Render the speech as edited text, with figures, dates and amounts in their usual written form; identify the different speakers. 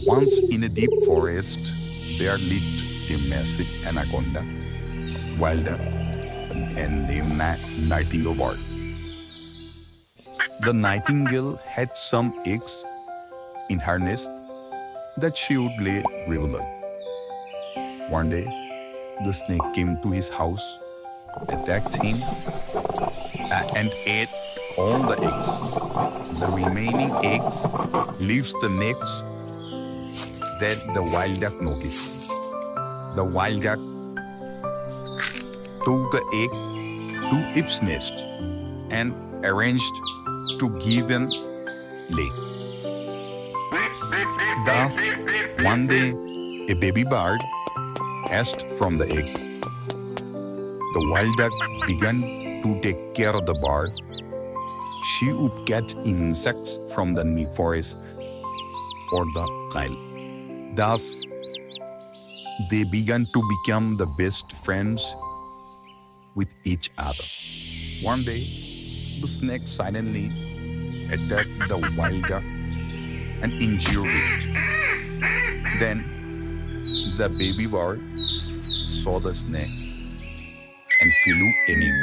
Speaker 1: Once in a deep forest, there lived a massive anaconda, wild duck, and a nightingale bird. The nightingale had some eggs in her nest that she would lay regularly. One day, the snake came to his house, attacked him, and ate all the eggs. The remaining eggs leaves the nest that the wild duck noticed. The wild duck took the egg to its nest and arranged to give and lay. Thus, one day, a baby bird hatched from the egg. The wild duck began to take care of the bird. She would catch insects from the forest or the kyle. Thus, they began to become the best friends with each other. One day, the snake silently attacked the wild duck and injured it. Then, the baby bird saw the snake and flew in it.